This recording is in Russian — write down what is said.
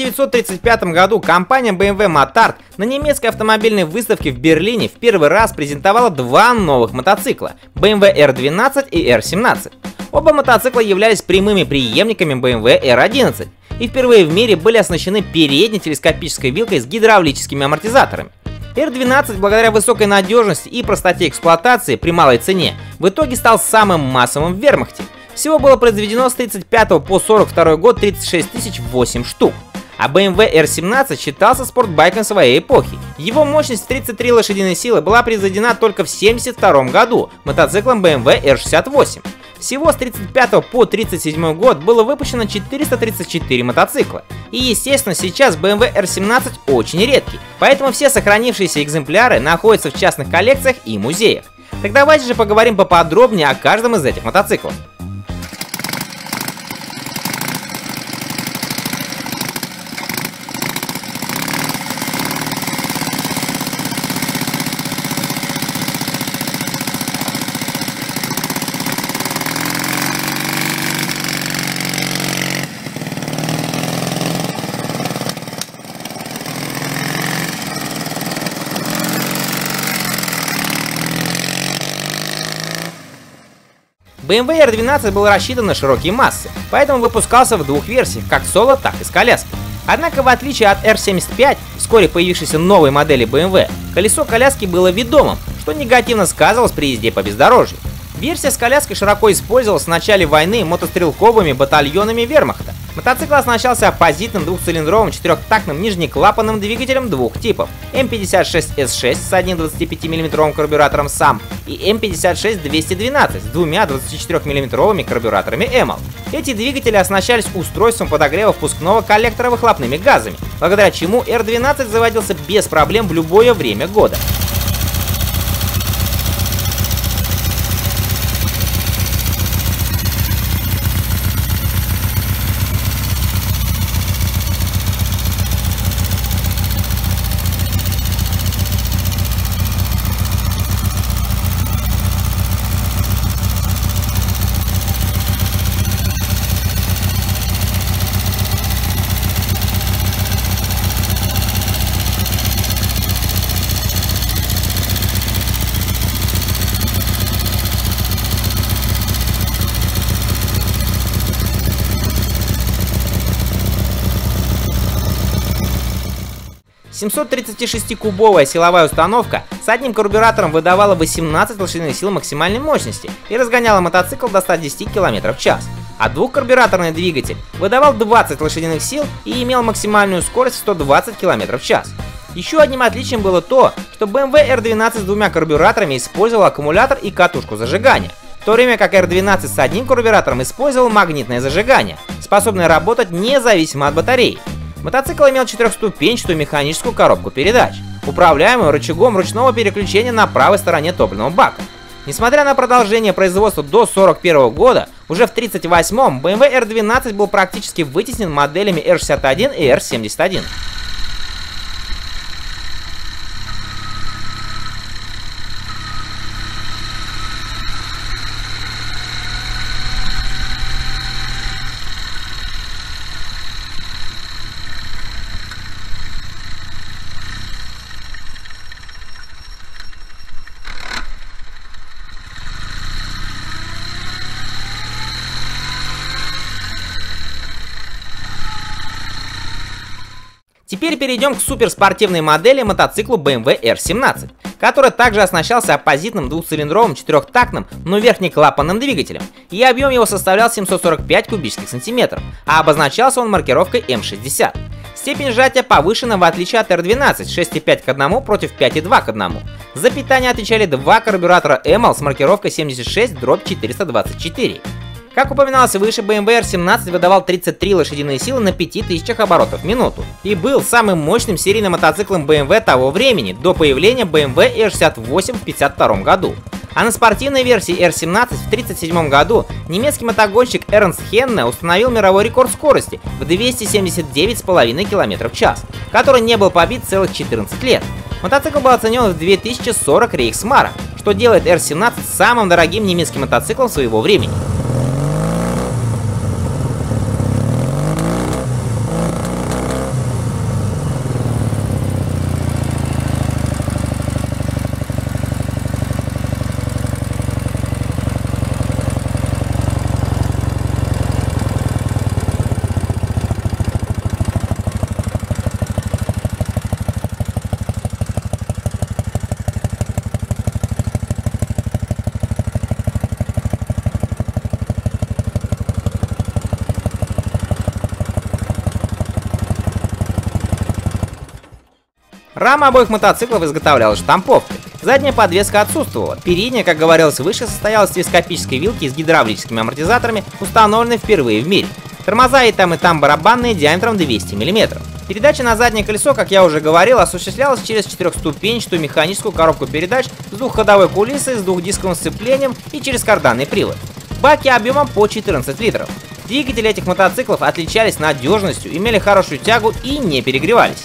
1935 году компания BMW Motard на немецкой автомобильной выставке в Берлине в первый раз презентовала два новых мотоцикла – BMW R12 и R17. Оба мотоцикла являлись прямыми преемниками BMW R11 и впервые в мире были оснащены передней телескопической вилкой с гидравлическими амортизаторами. R12, благодаря высокой надежности и простоте эксплуатации при малой цене, в итоге стал самым массовым в вермахте. Всего было произведено с 1935 по 1942 год 36 008 штук. А BMW R17 считался спортбайком своей эпохи. Его мощность в 33 лошадиные силы была произведена только в 1972 году мотоциклом BMW R68. Всего с 1935 по 1937 год было выпущено 434 мотоцикла. И естественно, сейчас BMW R17 очень редкий, поэтому все сохранившиеся экземпляры находятся в частных коллекциях и музеях. Так давайте же поговорим поподробнее о каждом из этих мотоциклов. BMW R12 был рассчитан на широкие массы, поэтому выпускался в двух версиях, как соло, так и с коляской. Однако, в отличие от R75, вскоре появившейся новой модели BMW, колесо коляски было ведомым, что негативно сказывалось при езде по бездорожью. Версия с коляской широко использовалась в начале войны мотострелковыми батальонами вермахта. Мотоцикл оснащался оппозитным двухцилиндровым четырехтактным нижнеклапанным двигателем двух типов М56С6 с одним 25 мм карбюратором САМ и М56-212 с двумя 24 мм карбюраторами EMAL. Эти двигатели оснащались устройством подогрева впускного коллектора выхлопными газами, благодаря чему R12 заводился без проблем в любое время года. «736-кубовая силовая установка с одним карбюратором выдавала 18 лошадиных сил максимальной мощности и разгоняла мотоцикл до 110 км в час, а двухкарбюраторный двигатель выдавал 20 лошадиных сил и имел максимальную скорость в 120 км в час. Еще одним отличием было то, что BMW R12 с двумя карбюраторами использовал аккумулятор и катушку зажигания, в то время как R12 с одним карбюратором использовал магнитное зажигание, способное работать независимо от батареи. Мотоцикл имел четырехступенчатую механическую коробку передач, управляемую рычагом ручного переключения на правой стороне топливного бака. Несмотря на продолжение производства до 1941 года, уже в 1938-м BMW R12 был практически вытеснен моделями R61 и R71. Теперь перейдем к суперспортивной модели мотоциклу BMW R17, который также оснащался оппозитным двухцилиндровым четырехтактным, но верхнеклапанным двигателем, и объем его составлял 745 кубических сантиметров, а обозначался он маркировкой М60. Степень сжатия повышена в отличие от R12 6,5 к 1 против 5,2 к 1. За питание отвечали два карбюратора EMAL с маркировкой 76/424. Как упоминалось выше, BMW R17 выдавал 33 лошадиные силы на 5000 оборотов в минуту и был самым мощным серийным мотоциклом BMW того времени, до появления BMW R68 в 1952 году. А на спортивной версии R17 в 1937 году немецкий мотогонщик Эрнст Хенне установил мировой рекорд скорости в 279,5 км в час, который не был побит целых 14 лет. Мотоцикл был оценен в 2040 рейхсмарок, что делает R17 самым дорогим немецким мотоциклом своего времени. Рама обоих мотоциклов изготовлялась штамповкой. Задняя подвеска отсутствовала. Передняя, как говорилось выше, состояла из телескопической вилки с гидравлическими амортизаторами, установленной впервые в мире. Тормоза и там барабанные диаметром 200 мм. Передача на заднее колесо, как я уже говорил, осуществлялась через четырехступенчатую механическую коробку передач с двухходовой кулисой, с двухдисковым сцеплением и через карданный привод. Баки объемом по 14 литров. Двигатели этих мотоциклов отличались надежностью, имели хорошую тягу и не перегревались.